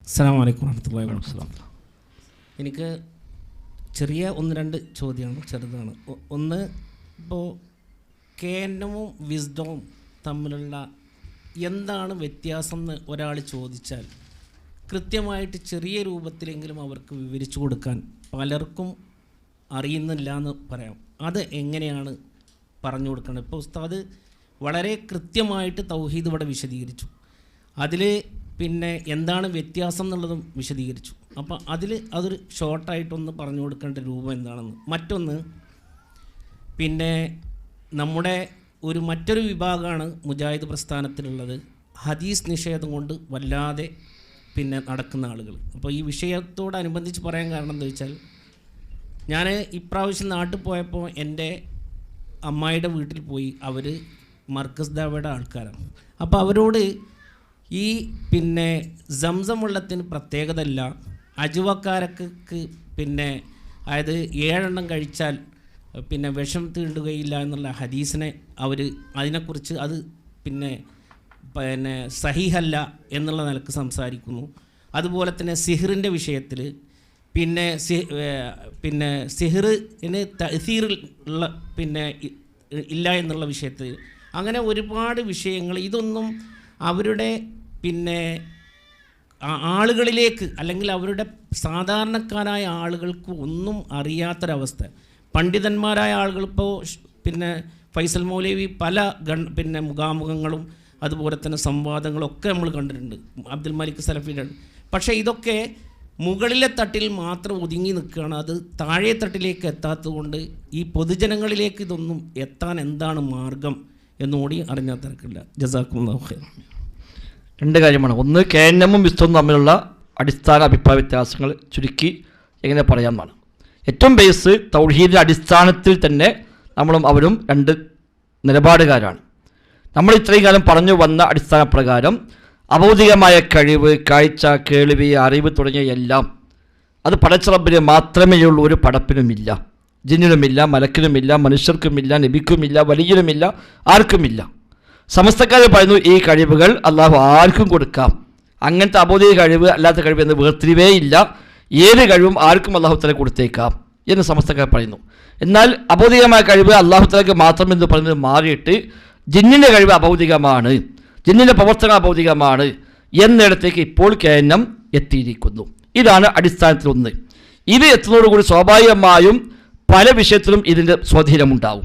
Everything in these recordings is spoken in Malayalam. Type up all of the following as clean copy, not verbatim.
അസ്സലാമു അലൈക്കും വറഹ്മത്തുള്ളാഹി വബറകാതുഹു. എനിക്ക് ചെറിയ ഒന്ന് രണ്ട് ചോദ്യമാണ്, ചെറുതാണ്. ഒന്ന്, ഇപ്പോൾ കേനവും വിസ്ഡവും തമ്മിലുള്ള എന്താണ് വ്യത്യാസം എന്ന് ഒരാൾ ചോദിച്ചാൽ കൃത്യമായിട്ട് ചെറിയ രൂപത്തിലെങ്കിലും അവർക്ക് വിവരിച്ചു കൊടുക്കാൻ പലർക്കും അറിയുന്നില്ല എന്ന് പറയാം. അത് എങ്ങനെയാണ് പറഞ്ഞു കൊടുക്കുന്നത്? ഇപ്പോൾ ഉസ്താദ് വളരെ കൃത്യമായിട്ട് തൗഹീദ് ഇവിടെ വിശദീകരിച്ചു, അതിൽ പിന്നെ എന്താണ് വ്യത്യാസം എന്നുള്ളതും വിശദീകരിച്ചു. അപ്പോൾ അതൊരു ഷോർട്ടായിട്ടൊന്ന് പറഞ്ഞു കൊടുക്കേണ്ട രൂപം എന്താണെന്ന്. മറ്റൊന്ന്, പിന്നെ നമ്മുടെ മറ്റൊരു വിഭാഗമാണ് മുജാഹിദ് പ്രസ്ഥാനത്തിലുള്ളത്, ഹദീസ് നിഷേധം കൊണ്ട് വല്ലാതെ പിന്നെ നടക്കുന്ന ആളുകൾ. അപ്പോൾ ഈ വിഷയത്തോടനുബന്ധിച്ച് പറയാൻ കാരണം എന്താ വെച്ചാൽ, ഞാൻ ഇപ്രാവശ്യം നാട്ടിൽ പോയപ്പോൾ എൻ്റെ അമ്മായിയുടെ വീട്ടിൽ പോയി. അവർ മർക്കസ് ദാവയുടെ ആൾക്കാരാണ്. അപ്പോൾ അവരോട് ഈ പിന്നെ സംസം വെള്ളത്തിന് പ്രത്യേകത ഇല്ല, അജുവക്കാരക്ക് പിന്നെ അതായത് 7 എണ്ണം കഴിച്ചാൽ പിന്നെ വിഷം തീണ്ടുകയില്ല എന്നുള്ള ഹദീസിനെ അതിനെക്കുറിച്ച് അത് പിന്നെ സഹീഹല്ല എന്നുള്ള നിലക്ക് സംസാരിക്കുന്നു. അതുപോലെ തന്നെ സിഹറിൻ്റെ വിഷയത്തിൽ പിന്നെ സിഹറിന് തഅ്സീറുള്ള പിന്നെ ഇല്ല എന്നുള്ള വിഷയത്തിൽ അങ്ങനെ ഒരുപാട് വിഷയങ്ങൾ, ഇതൊന്നും അവരുടെ പിന്നെ ആളുകളിലേക്ക് അല്ലെങ്കിൽ അവരുടെ സാധാരണക്കാരായ ആളുകൾക്ക് ഒന്നും അറിയാത്തൊരവസ്ഥ. പണ്ഡിതന്മാരായ ആളുകൾ ഇപ്പോൾ പിന്നെ ഫൈസൽ മൗലവി പല പിന്നെ മുഖാമുഖങ്ങളും അതുപോലെ തന്നെ സംവാദങ്ങളൊക്കെ നമ്മൾ കണ്ടിട്ടുണ്ട്, അബ്ദുൽ മലിക് സലഫിയുടെ. പക്ഷേ ഇതൊക്കെ മുകളിലെ തട്ടിൽ മാത്രം ഒതുങ്ങി നിൽക്കുകയാണ്, അത് താഴെ തട്ടിലേക്ക് എത്താത്തത് കൊണ്ട് ഈ പൊതുജനങ്ങളിലേക്ക് ഇതൊന്നും എത്താൻ എന്താണ് മാർഗം എന്നുകൂടി അറിഞ്ഞാൽ തിരക്കില്ല. ജസാക്കുമുല്ലാഹു ഖൈർ. 2 കാര്യമാണ്. ഒന്ന്, കേനമും വിസ്തുവും തമ്മിലുള്ള അടിസ്ഥാന അഭിപ്രായ വ്യത്യാസങ്ങൾ ചുരുക്കി എങ്ങനെ പറയാമെന്നാണ്. ഏറ്റവും ബേസ് തൗഹീദിൻ്റെ അടിസ്ഥാനത്തിൽ തന്നെ നമ്മളും അവരും 2 നിലപാടുകാരാണ്. നമ്മൾ ഇത്രയും കാലം പറഞ്ഞു വന്ന അടിസ്ഥാന പ്രകാരം അഭൗതികമായ കഴിവ്, കാഴ്ച, കേൾവി, അറിവ് തുടങ്ങിയ എല്ലാം അത് പടച്ച റബ്ബിന് മാത്രമേ ഉള്ളൂ, ഒരു പടപ്പിനുമില്ല, ജിന്നിനുമില്ല, മലക്കിനുമില്ല, മനുഷ്യർക്കുമില്ല, നബിക്കുമില്ല, വലിയനുമില്ല, ആർക്കുമില്ല. സമസ്തക്കാർ പറയുന്നു ഈ കഴിവുകൾ അള്ളാഹു ആർക്കും കൊടുക്കാം, അങ്ങനത്തെ അബോധിക കഴിവ് അല്ലാത്ത കഴിവ് എന്ന് വേർതിരിവേ ഇല്ല, ഏത് കഴിവും ആർക്കും അള്ളാഹു തആല കൊടുത്തേക്കാം എന്ന് സമസ്തക്കാർ പറയുന്നു. എന്നാൽ അബോധികമായ കഴിവ് അള്ളാഹു തആലക്ക് മാത്രം എന്ന് പറയുന്നത് മാറിയിട്ട് ജിന്നിൻ്റെ കഴിവ് അബൗദികമാണ്, ജിന്നിൻ്റെ പ്രവർത്തനം അബൗദികമാണ് എന്നിടത്തേക്ക് ഇപ്പോൾ കേനം എത്തിയിരിക്കുന്നു. ഇതാണ് അടിസ്ഥാനത്തിൽ ഒന്ന്. ഇത് എത്തുന്നതോടുകൂടി സ്വാഭാവികമായും പല വിഷയത്തിലും ഇതിൻ്റെ സ്വാധീനമുണ്ടാവും.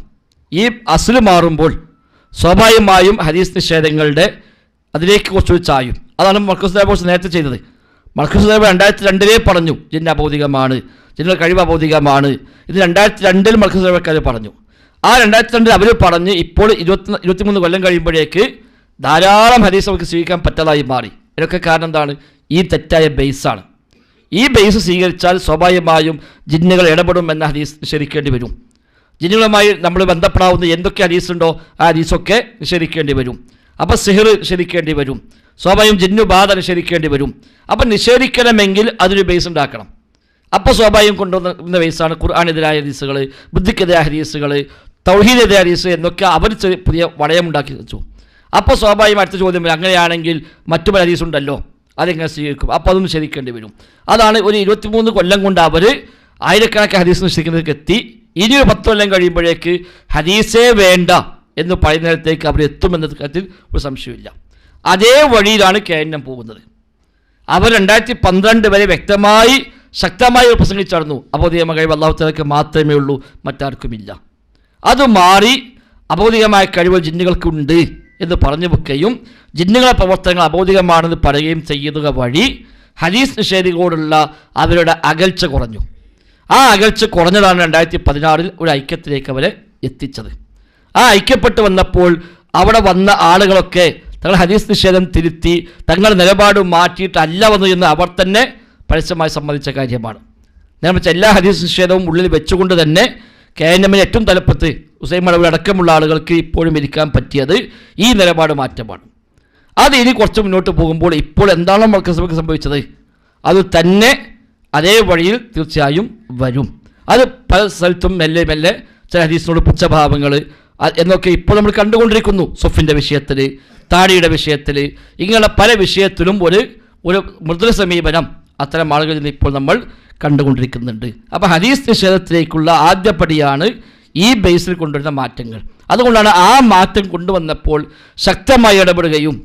ഈ അസ്ല് മാറുമ്പോൾ സ്വാഭാവികമായും ഹദീസ് നിഷേധങ്ങളുടെ അതിലേക്ക് കുറച്ചൊരു ചായും. അതാണ് മർക്കസ് ദാബ നേരത്തെ ചെയ്തത്. മർക്കസ് ദാബ 2002 പറഞ്ഞു ജിന്ന് അബൗദികമാണ്, ജിന്നിൻ്റെ കഴിവ് അബൗദികമാണ്. ഇത് 2002 മർക്കസ് ദാബക്കാർ പറഞ്ഞു. ആ 2002 അവർ പറഞ്ഞ് ഇപ്പോൾ 23 കൊല്ലം കഴിയുമ്പോഴേക്ക് ധാരാളം ഹദീസ് നമുക്ക് സ്വീകരിക്കാൻ പറ്റാതായി മാറി. ഇതിനൊക്കെ കാരണം എന്താണ്? ഈ തെറ്റായ ബേസാണ്. ഈ ബേസ് സ്വീകരിച്ചാൽ സ്വാഭാവികമായും ജിന്നുകൾ ഇടപെടും എന്ന ഹദീസ് നിഷേധിക്കേണ്ടി വരും. ജിന്നുകളുമായി നമ്മൾ ബന്ധപ്പെടാവുന്ന എന്തൊക്കെ ഹദീസുണ്ടോ ആ ഹദീസൊക്കെ നിഷേധിക്കേണ്ടി വരും. അപ്പോൾ സിഹർ നിഷേധിക്കേണ്ടി വരും, സ്വാഭാവികം ജിന്നുബാധ നിഷേധിക്കേണ്ടി വരും. അപ്പം നിഷേധിക്കണമെങ്കിൽ അതിനൊരു ബേസ് ഉണ്ടാക്കണം. അപ്പോൾ സ്വാഭാവികം കൊണ്ടുവന്ന ബേസാണ് ഖുർആനെതിരായ ഹദീസുകൾ, ബുദ്ധിക്കെതിരായ ഹദീസുകൾ, തൗഹീദെതിരായ ഹദീസ് എന്നൊക്കെ അവർ പുതിയ വളയമുണ്ടാക്കി വെച്ചു. അപ്പോൾ സ്വാഭാവികം അടുത്ത ചോദ്യം വരും, അങ്ങനെയാണെങ്കിൽ മറ്റു പല ഹദീസുണ്ടല്ലോ, അതെങ്ങനെ സ്വീകരിക്കും? അപ്പോൾ അതൊന്നും നിഷേധിക്കേണ്ടി വരും. അതാണ് ഒരു 23 കൊല്ലം കൊണ്ട് അവർ ആയിരക്കണക്കിന് ഹദീസ് നിഷേധിക്കുന്നതിലേക്ക് എത്തി. ഇനി ഒരു 10 കൊല്ലം കഴിയുമ്പോഴേക്ക് ഹദീസേ വേണ്ട എന്ന് പറയുന്നിടത്തേക്ക് അവർ എത്തുമെന്ന കാര്യത്തിൽ ഒരു സംശയമില്ല. അതേ വഴിയിലാണ് കേനം പോകുന്നത്. അവർ 2012 വരെ വ്യക്തമായി ശക്തമായി പ്രസംഗിച്ചു നടന്നു, അബൗദികമായ കഴിവ് അല്ലാഹു തആലക്ക് മാത്രമേ ഉള്ളൂ, മറ്റാർക്കുമില്ല. അത് മാറി അബൗദികമായ കഴിവ് ജിന്നുകൾക്കുണ്ട് എന്ന് പറഞ്ഞു വെക്കുകയും ജിന്നുകളുടെ പ്രവർത്തനങ്ങൾ അബൗദികമാണെന്ന് പറയുകയും ചെയ്യുക വഴി ഹദീസ് നിഷേധികളോടുള്ള അവരുടെ അകൽച്ച കുറഞ്ഞു. ആ അകൽച്ച കുറഞ്ഞതാണ് 2016 ഒരു ഐക്യത്തിലേക്ക് അവരെ എത്തിച്ചത്. ആ ഐക്യപ്പെട്ട് വന്നപ്പോൾ അവിടെ വന്ന ആളുകളൊക്കെ തങ്ങളുടെ ഹദീസ് നിഷേധം തിരുത്തി തങ്ങളുടെ നിലപാട് മാറ്റിയിട്ടല്ല വന്നു എന്ന് അവർ തന്നെ പരസ്യമായി സമ്മതിച്ച കാര്യമാണ്. നേരെ മറിച്ച് എല്ലാ ഹദീസ് നിഷേധവും ഉള്ളിൽ വെച്ചുകൊണ്ട് തന്നെ കേനമിന് ഏറ്റവും തലപ്പത്ത് ഹുസൈൻ മടവി അടക്കമുള്ള ആളുകൾക്ക് ഇപ്പോഴും ഇരിക്കാൻ പറ്റിയത് ഈ നിലപാട് മാറ്റമാണ്. അത് ഇനി കുറച്ച് മുന്നോട്ട് പോകുമ്പോൾ ഇപ്പോൾ എന്താണോ മർക്കസ് സംഭവിച്ചത് അത് തന്നെ അതേ വഴിയിൽ തീർച്ചയായും വരും. അത് പല സ്ഥലത്തും മെല്ലെ മെല്ലെ ചില ഹദീസിനോട് പുച്ഛഭാവങ്ങൾ എന്നൊക്കെ ഇപ്പോൾ നമ്മൾ കണ്ടുകൊണ്ടിരിക്കുന്നു. സൊഫിൻ്റെ വിഷയത്തിൽ, താടിയുടെ വിഷയത്തിൽ, ഇങ്ങനെ പല വിഷയത്തിലും ഒരു ഒരു മൃദുല സമീപനം അത്തരം ആളുകളിൽ നിന്ന് ഇപ്പോൾ നമ്മൾ കണ്ടുകൊണ്ടിരിക്കുന്നുണ്ട്. അപ്പോൾ ഹദീസ് നിഷേധത്തിലേക്കുള്ള ആദ്യപടിയാണ് ഈ ബേസിൽ കൊണ്ടുവരുന്ന മാറ്റങ്ങൾ. അതുകൊണ്ടാണ് ആ മാറ്റം കൊണ്ടുവന്നപ്പോൾ ശക്തമായി ഇടപെടുകയും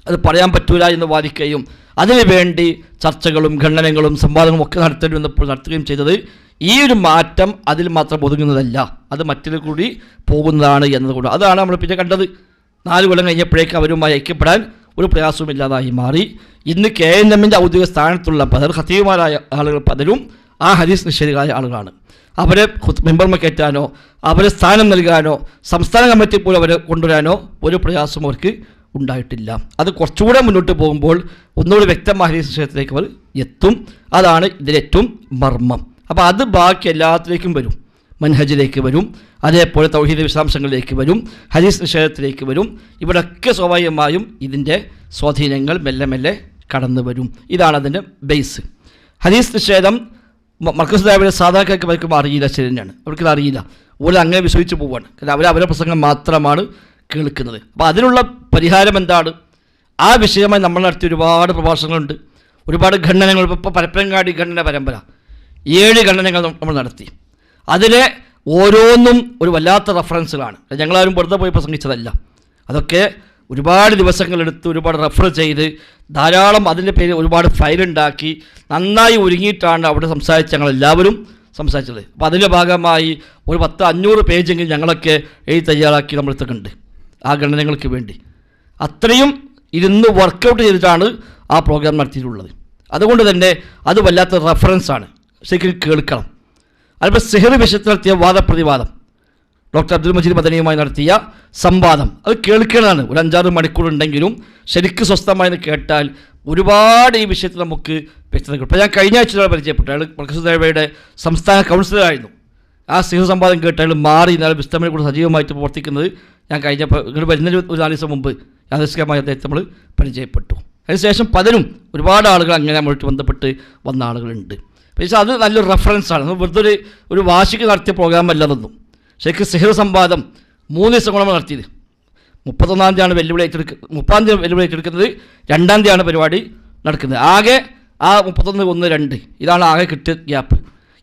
അത് പറയാൻ പറ്റൂല എന്ന് വാദിക്കുകയും അതിനുവേണ്ടി ചർച്ചകളും ഖണ്ഡനങ്ങളും സംവാദങ്ങളും ഒക്കെ നടത്തേണ്ടി വന്നപ്പോൾ നടത്തുകയും ചെയ്തത്. ഈ ഒരു മാറ്റം അതിൽ മാത്രം ഒതുങ്ങുന്നതല്ല, അത് മറ്റൊരു കൂടി പോകുന്നതാണ് എന്നതുകൊണ്ട് അതാണ് നമ്മൾ പിന്നെ കണ്ടത്. 4 കൊല്ലം കഴിഞ്ഞപ്പോഴേക്ക് അവരുമായി ഐക്യപ്പെടാൻ ഒരു പ്രയാസവുമില്ലാതായി മാറി. ഇന്ന് KNMൻ്റെ ഔദ്യോഗിക സ്ഥാനത്തുള്ള പലർ ഖതീബുമാരായ ആളുകൾ പലരും ആ ഹദീസ് നിഷേധികളായ ആളുകളാണ്. അവരെ മെമ്പർമ കയറ്റാനോ അവരെ സ്ഥാനം നൽകാനോ സംസ്ഥാന കമ്മിറ്റി പോലും അവരെ കൊണ്ടുവരാനോ ഒരു പ്രയാസവും അവർക്ക് ഉണ്ടായിട്ടില്ല. അത് കുറച്ചുകൂടെ മുന്നോട്ട് പോകുമ്പോൾ ഒന്നുകൂടി വ്യക്തമായ ഹദീസ് നിഷേധത്തിലേക്ക് അവർ എത്തും. അതാണ് ഇതിലേറ്റവും മർമ്മം. അപ്പോൾ അത് ബാക്കി എല്ലാത്തിലേക്കും വരും. മൻഹജിലേക്ക് വരും, അതേപോലെ തൗഹീദ് വിശദാംശങ്ങളിലേക്ക് വരും, ഹദീസ് നിഷേധത്തിലേക്ക് വരും. ഇവിടെയൊക്കെ സ്വാഭാവികമായും ഇതിൻ്റെ സ്വാധീനങ്ങൾ മെല്ലെ മെല്ലെ കടന്നു വരും. ഇതാണ് അതിൻ്റെ ബേസ്. ഹദീസ് നിഷേധം മർക്കസ് ദഅവയുടെ സാധാരണക്കാർക്ക് പലർക്കും അറിയില്ല. ശരി തന്നെയാണ്, അവർക്കത് അറിയില്ല. ഓരോ അങ്ങനെ വിശ്വസിച്ച് പോവുകയാണ്. കാരണം അവരുടെ പ്രസംഗം മാത്രമാണ് കേൾക്കുന്നത്. അപ്പോൾ അതിനുള്ള പരിഹാരം എന്താണ്? ആ വിഷയമായി നമ്മൾ നടത്തിയ ഒരുപാട് പ്രഭാഷണങ്ങളുണ്ട്, ഒരുപാട് ഖണ്ഡനങ്ങൾ. ഇപ്പോൾ പരപ്പനങ്ങാടി ഖണ്ഡന പരമ്പര 7 ഖണ്ഡനങ്ങൾ നമ്മൾ നടത്തി. അതിലെ ഓരോന്നും ഒരു വല്ലാത്ത റെഫറൻസുകളാണ്. ഞങ്ങളാരും വെറുതെ പോയി പ്രസംഗിച്ചതല്ല. അതൊക്കെ ഒരുപാട് ദിവസങ്ങളെടുത്ത് ഒരുപാട് റെഫർ ചെയ്ത് ധാരാളം അതിൻ്റെ പേര് ഒരുപാട് ഫയലുണ്ടാക്കി നന്നായി ഒരുങ്ങിയിട്ടാണ് അവിടെ സംസാരിച്ച് ഞങ്ങളെല്ലാവരും സംസാരിച്ചത്. അപ്പോൾ അതിൻ്റെ ഭാഗമായി ഒരു 500 പേജെങ്കിലും ഞങ്ങളൊക്കെ എഴുതി തയ്യാറാക്കി നമ്മളെടുത്തിട്ടുണ്ട് ആ ഖണ്ഡനങ്ങൾക്ക് വേണ്ടി. അത്രയും ഇരുന്ന് വർക്കൗട്ട് ചെയ്തിട്ടാണ് ആ പ്രോഗ്രാം നടത്തിയിട്ടുള്ളത്. അതുകൊണ്ട് തന്നെ അത് വല്ലാത്ത റെഫറൻസാണ്, ശരിക്കും കേൾക്കണം. അതിപ്പോൾ സിഹർ വിഷയത്തിൽ നടത്തിയ വാദപ്രതിവാദം, ഡോക്ടർ അബ്ദുൽ മജീദ് മദനിയുമായി നടത്തിയ സംവാദം, അത് കേൾക്കണതാണ്. ഒരു 5-6 മണിക്കൂർ ഉണ്ടെങ്കിലും ശരിക്കും സ്വസ്ഥമായി കേട്ടാൽ ഒരുപാട് ഈ വിഷയത്തിൽ നമുക്ക് വ്യക്തത കിട്ടും. ഇപ്പോൾ ഞാൻ കഴിഞ്ഞ ആഴ്ച പരിചയപ്പെട്ടു, അയാൾ മർക്കസ് ദഅവയുടെ സംസ്ഥാന കൗൺസിലറായിരുന്നു. ആ സിഹർ സംവാദം കേട്ട് അയാൾ മാറി ഇന്നാൾ ബിസ്തമിനെ കൂടെ സജീവമായിട്ട് പ്രവർത്തിക്കുന്നത് ഞാൻ കഴിഞ്ഞപ്പോൾ ഇങ്ങോട്ട് വരുന്നൊരു 4 ദിവസം മുമ്പ് യാദൃശ്ചികമായി അദ്ദേഹത്തെ നമ്മൾ പരിചയപ്പെട്ടു. അതിനുശേഷം പലരും ഒരുപാട് ആളുകൾ അങ്ങനെ നമ്മളുമായിട്ട് ബന്ധപ്പെട്ട് വന്ന ആളുകളുണ്ട്. പക്ഷേ അത് നല്ലൊരു റെഫറൻസാണ്. വെറുതെ ഒരു വാശിക്ക് നടത്തിയ പ്രോഗ്രാം അല്ലാതൊന്നും. ശരിക്കും സിഹർ സംവാദം 3 ദിവസം കൊണ്ട് നമ്മൾ നടത്തിയത്. 31-ാം തീയതിയാണ് വെല്ലുവിളി ഏറ്റെടുക്കുന്നത്, 30-ാം തീയതി വെല്ലുവിളി ഏറ്റെടുക്കുന്നത്, 2-ാം തീയതിയാണ് പരിപാടി നടക്കുന്നത്. ആകെ ആ 31, 1, 2 ഇതാണ് ആകെ കിട്ടിയ ഗ്യാപ്പ്.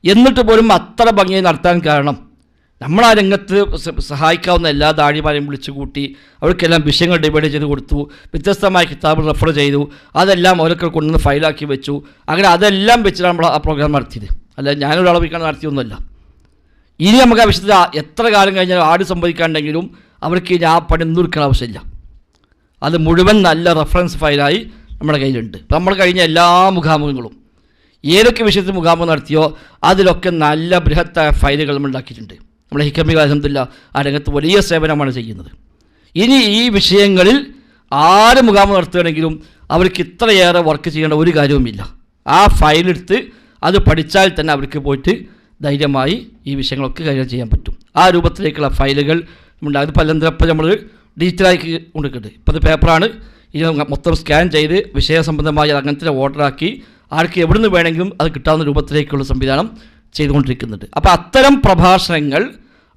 എന്നിട്ട് പോലും അത്ര ഭംഗിയായി നടത്താൻ കാരണം നമ്മൾ ആ രംഗത്ത് സഹായിക്കാവുന്ന എല്ലാ ദാഴിമാരെയും വിളിച്ചു കൂട്ടി അവർക്കെല്ലാം വിഷയങ്ങൾ ഡിവൈഡ് ചെയ്ത് കൊടുത്തു, വ്യത്യസ്തമായ കിതാബ് റെഫർ ചെയ്തു, അതെല്ലാം അവരൊക്കെ കൊണ്ടുവന്ന് ഫയലാക്കി വെച്ചു. അങ്ങനെ അതെല്ലാം വെച്ചിട്ടാണ് നമ്മൾ ആ പ്രോഗ്രാം നടത്തിയത്. അല്ല ഞാനൊരാളെ വിളിക്കാൻ നടത്തിയൊന്നുമല്ല. ഇനി നമുക്ക് ആ വിഷയത്തിൽ എത്ര കാലം കഴിഞ്ഞാൽ ആട് സംഭവിക്കാണ്ടെങ്കിലും അവർക്ക് ഇനി ആ പണി ഒന്നും എടുക്കാൻ ആവശ്യമില്ല. അത് മുഴുവൻ നല്ല റെഫറൻസ് ഫയലായി നമ്മുടെ കയ്യിലുണ്ട്. ഇപ്പം നമ്മൾ കഴിഞ്ഞ എല്ലാ മുഖാമുഖങ്ങളും ഏതൊക്കെ വിഷയത്തിൽ മുഖാമുഖം നടത്തിയോ അതിലൊക്കെ നല്ല ബൃഹത്തായ ഫയലുകൾ നമ്മൾ ഉണ്ടാക്കിയിട്ടുണ്ട്. നമ്മളെ ഹിക്കമി അൽഹംദുലില്ലാഹ് ആ രംഗത്ത് വലിയ സേവനമാണ് ചെയ്യുന്നത്. ഇനി ഈ വിഷയങ്ങളിൽ ആര് മുഖാമുഖം നടത്തുകയാണെങ്കിലും അവർക്ക് ഇത്രയേറെ വർക്ക് ചെയ്യേണ്ട ഒരു കാര്യവുമില്ല. ആ ഫയലെടുത്ത് അത് പഠിച്ചാൽ തന്നെ അവർക്ക് പോയിട്ട് ധൈര്യമായി ഈ വിഷയങ്ങളൊക്കെ കൈകാര്യം ചെയ്യാൻ പറ്റും. ആ രൂപത്തിലേക്കുള്ള ഫയലുകൾ ഉണ്ടാകും. പലന്തരപ്പം നമ്മൾ ഡിജിറ്റലാക്കി കൊണ്ടിരിക്കുന്നുണ്ട്. ഇപ്പോൾ അത് പേപ്പറാണ്, ഇത് മൊത്തം സ്കാൻ ചെയ്ത് വിഷയസംബന്ധമായി അങ്ങനത്തെ ഓർഡറാക്കി ആർക്ക് എവിടെ നിന്ന് വേണമെങ്കിലും അത് കിട്ടാവുന്ന രൂപത്തിലേക്കുള്ള സംവിധാനം ചെയ്തുകൊണ്ടിരിക്കുന്നുണ്ട്. അപ്പോൾ അത്തരം പ്രഭാഷണങ്ങൾ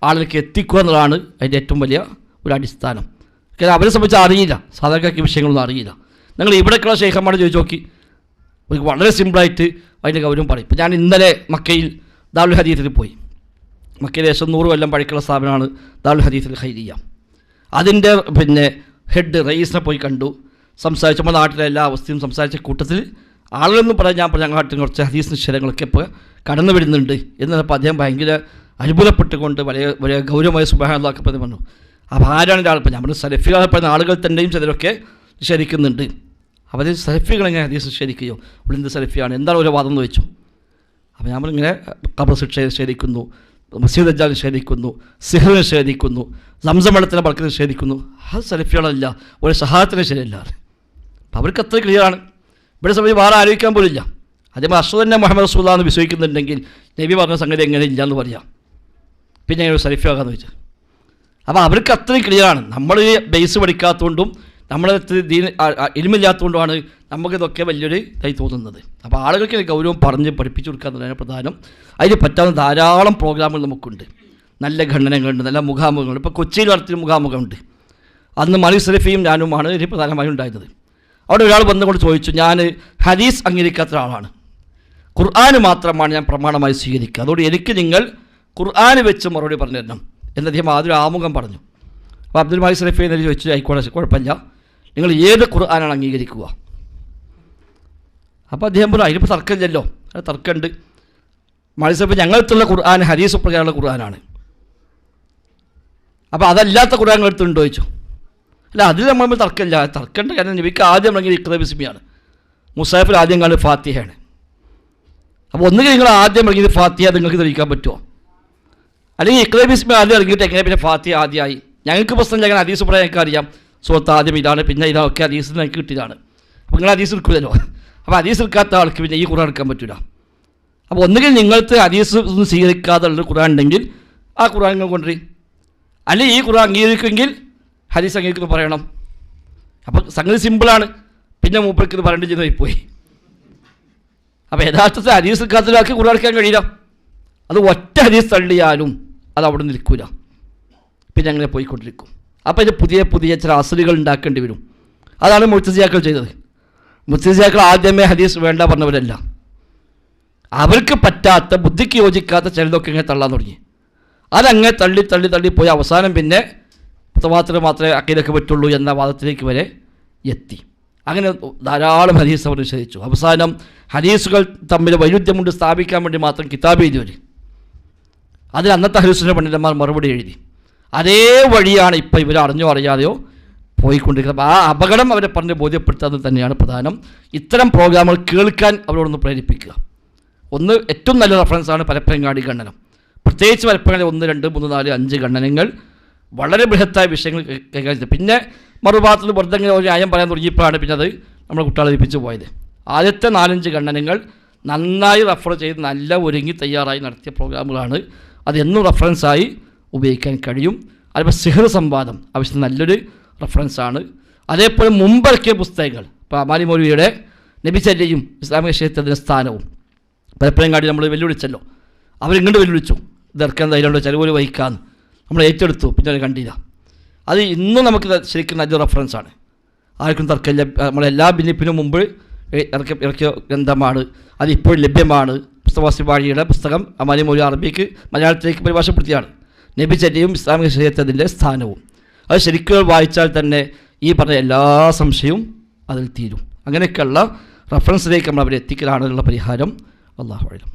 ആളുകൾക്ക് എത്തിക്കുക എന്നതാണ് അതിൻ്റെ ഏറ്റവും വലിയ ഒരു അടിസ്ഥാനം. കാരണം അവരെ സംബന്ധിച്ച് അറിയില്ല, സാധാരണക്കാർക്ക് ഈ വിഷയങ്ങളൊന്നും അറിയില്ല. നിങ്ങൾ ഇവിടേക്കുള്ള ശേഖന്മാരോട് ചോദിച്ചു നോക്കി, വളരെ സിമ്പിളായിട്ട് അതിൻ്റെ ഗൗരവം പറയും. ഇപ്പോൾ ഞാൻ ഇന്നലെ മക്കയിൽ ദാറുൽ ഹദീസിൽ പോയി. മക്കയിൽ ഏകദേശം 100 കൊല്ലം പഴക്കമുള്ള സ്ഥാപനമാണ് ദാറുൽ ഹദീസിൽ ഖൈരിയ്യ. അതിൻ്റെ ഹെഡ് റയീസിനെ പോയി കണ്ടു, സംസാരിച്ചു. നമ്മുടെ നാട്ടിലെ എല്ലാ അവസ്ഥയും സംസാരിച്ച കൂട്ടത്തിൽ ആളുകളൊന്നും പറയാൻ ഞാൻ ഞങ്ങളുടെ നാട്ടിൽ കുറച്ച് ഹദീസ് നിഷേധങ്ങളൊക്കെ ഇപ്പോൾ കടന്നു വരുന്നുണ്ട് എന്നപ്പോൾ അദ്ദേഹം ഭയങ്കര അത്ഭുതപ്പെട്ടുകൊണ്ട് വലിയ ഗൗരവമായ സുബ്ഹാനല്ലാഹ് ഒക്കെ പറഞ്ഞു. അപ്പോൾ ആരാണ് ഒരാൾ, ഇപ്പോൾ നമ്മൾ സലഫികളെ പറയുന്ന ആളുകൾ തന്നെയും ചിലരൊക്കെ നിഷേധിക്കുന്നുണ്ട്. അവർ സലഫികൾ എങ്ങനെ ഹദീസ് നിഷേധിക്കുകയോ ഉള്ളിന്ത് സലഫിയാണ് എന്താണ് ഒരു വാദം എന്ന് വെച്ചു. അപ്പോൾ നമ്മളിങ്ങനെ ഖബർ ശിക്ഷ നിഷേധിക്കുന്നു, മസീദ് ദജ്ജാൽ നിഷേധിക്കുന്നു, സിഹർ നിഷേധിക്കുന്നു, സംസം വെള്ളത്തിൻ്റെ ബർക്കത്ത് നിഷേധിക്കുന്നു. അത് സലഫികളല്ല, ഒരു സഹായത്തിന് ശരിയല്ല. അപ്പോൾ അവർക്ക് അത്ര ക്ലിയറാണ്. ഇവിടെ സമയത്ത് വേറെ ആലോചിക്കാൻ പോലില്ല. അതേപോലെ അഷ്ഹദു അന്ന മുഹമ്മദ് റസൂലുള്ളാഹി എന്ന് വിശ്വസിക്കുന്നുണ്ടെങ്കിൽ നബി പറഞ്ഞ സംഗതി എങ്ങനെ ഇല്ല എന്ന് പറയാം, പിന്നെ എങ്ങനെ ഒരു സലഫിയാകാന്ന് വെച്ചാൽ. അപ്പോൾ അവർക്ക് അത്രയും ക്ലിയറാണ്. നമ്മൾ ബേസ് പഠിക്കാത്തതുകൊണ്ടും നമ്മളെ ഇൽമില്ലാത്തതുകൊണ്ടുമാണ് നമുക്കിതൊക്കെ വലിയൊരു ഇതായി തോന്നുന്നത്. അപ്പോൾ ആളുകൾക്ക് ഗൗരവം പറഞ്ഞ് പഠിപ്പിച്ചു കൊടുക്കുക എന്നുള്ളതാണ് പ്രധാനം. അതിന് പറ്റാവുന്ന ധാരാളം പ്രോഗ്രാമുകൾ നമുക്കുണ്ട്, നല്ല ഖണ്ഡനങ്ങളുണ്ട്, നല്ല മുഖാമുഖങ്ങളുണ്ട്. ഇപ്പോൾ കൊച്ചിയിൽ നടത്തിയ മുഖാമുഖമുണ്ട്. അന്ന് മണി സലഫിയും ഞാനുമാണ് ഇതിൽ പ്രധാനമായും ഉണ്ടായിരുന്നത്. അവിടെ ഒരാൾ വന്നുകൊണ്ട് ചോദിച്ചു, ഞാൻ ഹദീസ് അംഗീകരിക്കാത്ത ഒരാളാണ്, ഖുർആൻ മാത്രമാണ് ഞാൻ പ്രമാണമായി സ്വീകരിക്കുക, അതുകൊണ്ട് എനിക്ക് നിങ്ങൾ ഖുർആൻ വെച്ച് മറുപടി പറഞ്ഞു തരണം എന്ന് അദ്ദേഹം ആദ്യം ആമുഖം പറഞ്ഞു. അപ്പോൾ അബ്ദുൽ മാലിക് സലഫി എന്ന് ചോദിച്ചു, ആയിക്കോട്ടെ കുഴപ്പമില്ല, നിങ്ങൾ ഏത് ഖുർആനാണ് അംഗീകരിക്കുക? അപ്പോൾ അദ്ദേഹം പറഞ്ഞു, അതിലിപ്പോൾ തർക്കമില്ലല്ലോ. അത് തർക്കമുണ്ട്. മാലിക് സലഫി ഞങ്ങൾക്കുള്ള ഖുർആൻ ഹദീസ് പ്രകാരമുള്ള ഖുർആനാണ്, അപ്പോൾ അതല്ലാത്ത ഖുർആൻ എടുത്തുണ്ടോ ചോദിച്ചു. അല്ല, അതിൽ നമ്മൾ തർക്കമില്ല. തർക്കമുണ്ട്, കാരണം നബിക്ക് ആദ്യം ഇറങ്ങിയത് ഇഖ്റ ബിസ്മിയാണ്, മുസാഫിൽ ആദ്യം കാണുന്നത് ഫാത്തിഹയാണ്. അപ്പോൾ ഒന്നുകിൽ നിങ്ങൾ ആദ്യം ഇറങ്ങിയത് ഫാത്തിഹ നിങ്ങൾക്ക് തെളിയിക്കാൻ പറ്റുമോ? അല്ലെങ്കിൽ ഇഖ്റ ബിസ്മി ആദ്യം ഇറങ്ങിയിട്ട് എങ്ങനെ പിന്നെ ഫാത്തിഹ ആദ്യമായി? ഞങ്ങൾക്ക് പ്രശ്നം ഞങ്ങൾ ഹദീസ് പറയാൻ ഞങ്ങൾക്ക് അറിയാം, സുഹൃത്ത് ആദ്യം ഇതാണ്, പിന്നെ ഇതൊക്കെ ഹദീസിൽ ഞങ്ങൾക്ക് കിട്ടിയതാണ്. അപ്പോൾ നിങ്ങൾ ഹദീസ് എടുക്കില്ലല്ലോ. അപ്പോൾ ഹദീസ് എടുക്കാത്ത ആൾക്ക് പിന്നെ ഈ ഖുർആൻ എടുക്കാൻ പറ്റില്ല. അപ്പോൾ ഒന്നുകിൽ നിങ്ങൾക്ക് ഹദീസ് ഒന്നും സ്വീകരിക്കാതെ ഉള്ള ഖുർആൻ ഉണ്ടെങ്കിൽ ആ ഖുർആൻ നിങ്ങൾ കൊണ്ടുവരും, അല്ലെങ്കിൽ ഈ ഖുർആൻ അംഗീകരിക്കുമെങ്കിൽ ഹദീസ് അംഗീകരിക്കുന്നു പറയണം. അപ്പോൾ സംഗതി സിമ്പിളാണ്. പിന്നെ മൂപ്പർക്ക് ഇത് പറയേണ്ടി ചെന്ന് പോയി. അപ്പോൾ യഥാർത്ഥത്തിൽ ഹദീസ് എടുക്കാത്തൊരാൾക്ക് ഖുർആൻ എടുക്കാൻ കഴിയില്ല. അത് ഒറ്റ ഹദീസ് തള്ളിയാലും അത് അവിടെ നിൽക്കില്ല, പിന്നെ അങ്ങനെ പോയിക്കൊണ്ടിരിക്കും. അപ്പോൾ ഇത് പുതിയ പുതിയ ചില അസലുകൾ ഉണ്ടാക്കേണ്ടി വരും. അതാണ് മുഅ്തസിലികൾ ചെയ്തത്. മുഅ്തസിലികൾ ആദ്യമേ ഹദീസ് വേണ്ട പറഞ്ഞവരല്ല, അവർക്ക് പറ്റാത്ത, ബുദ്ധിക്ക് യോജിക്കാത്ത ചിലതൊക്കെ ഇങ്ങനെ തള്ളാൻ തുടങ്ങി. അതങ്ങനെ തള്ളി തള്ളി തള്ളിപ്പോയി അവസാനം പിന്നെ മുത്തവാത്തിർ മാത്രമേ അക്കീദക്ക് പറ്റുള്ളൂ എന്ന വാദത്തിലേക്ക് വരെ എത്തി. അങ്ങനെ ധാരാളം ഹദീസ് അവർ നിഷേധിച്ചു. അവസാനം ഹദീസുകൾ തമ്മിൽ വൈരുദ്ധ്യമുണ്ട് സ്ഥാപിക്കാൻ വേണ്ടി മാത്രം കിതാബ് എഴുതിയവർ, അതിൽ അന്നത്തെ അഹ്ലുസുന്നത്ത് പണ്ഡിതന്മാർ മറുപടി എഴുതി. അതേ വഴിയാണ് ഇപ്പോൾ ഇവർ അറിഞ്ഞോ അറിയാതെയോ പോയിക്കൊണ്ടിരിക്കുന്നത്. ആ അപകടം അവരെ പറഞ്ഞ് ബോധ്യപ്പെടുത്താതെ തന്നെയാണ് പ്രധാനം. ഇത്തരം പ്രോഗ്രാമുകൾ കേൾക്കാൻ അവരോടൊന്ന് പ്രേരിപ്പിക്കുക. ഒന്ന് ഏറ്റവും നല്ല റെഫറൻസാണ് പരപ്പനങ്ങാടി ഖണ്ഡനം. പ്രത്യേകിച്ച് പരപ്പനങ്ങാടി 1, 2, 3, 4, 5 ഖണ്ഡനങ്ങൾ വളരെ ബൃഹത്തായ വിഷയങ്ങൾ കൈകാര്യം ചെയ്തു. പിന്നെ മറുഭാഗത്ത് വെറുതെ ഒരു ന്യായം പറയാൻ തുടങ്ങിയപ്പോഴാണ് പിന്നെ അത് നമ്മുടെ കുട്ടികളെ ഏൽപ്പിച്ച് പോയത്. ആദ്യത്തെ 4-5 ഖണ്ഡനങ്ങൾ നന്നായി റെഫർ ചെയ്ത് നല്ല ഒരുങ്ങി തയ്യാറായി നടത്തിയ പ്രോഗ്രാമുകളാണ്. അതെന്നും റെഫറൻസായി ഉപയോഗിക്കാൻ കഴിയും. അതിപ്പോൾ സിഹർ സംവാദം ആവശ്യം നല്ലൊരു റെഫറൻസാണ്. അതേപോലെ മുമ്പിറക്കിയ പുസ്തകങ്ങൾ, ഇപ്പോൾ അമാനി മൗലവിയുടെ നബിചര്യയും ഇസ്ലാമിക ക്ഷേത്രത്തിൻ്റെ സ്ഥാനവും പരപ്പനങ്ങാടി നമ്മൾ വെല്ലുവിളിച്ചല്ലോ. അവരിങ്ങോട്ട് വെല്ലുവിളിച്ചു, ഇതെടുക്കാൻ ധൈര്യമുണ്ടോ, ചിലവ് വഹിക്കാമെന്ന് നമ്മൾ ഏറ്റെടുത്തു. പിന്നെ അത് കണ്ടില്ല. അത് ഇന്നും നമുക്ക് ശരിക്കും നല്ല റെഫറൻസാണ്, ആർക്കും തർക്കമില്ല. നമ്മളെല്ലാ ഭിന്നിപ്പിനും മുമ്പ് ഇറക്കിയ ഗ്രന്ഥമാണ്, അത് ഇപ്പോഴും ലഭ്യമാണ്. മുസ്തഫ സിബാഴിയുടെ പുസ്തകം അമാനി മൗലവി അറബിക്ക് മലയാളത്തിലേക്ക് പരിഭാഷപ്പെടുത്തിയാണ്. നബിചര്യയും ഇസ്ലാമിക ശരീഅത്തിൻ്റെ സ്ഥാനവും. അത് ശരിക്കും വായിച്ചാൽ തന്നെ ഈ പറഞ്ഞ എല്ലാ സംശയവും അതിൽ തീരും. അങ്ങനെയൊക്കെയുള്ള റെഫറൻസിലേക്ക് നമ്മൾ അവരെ എത്തിക്കലാണുള്ള പരിഹാരം. അല്ലാഹു അഅലം.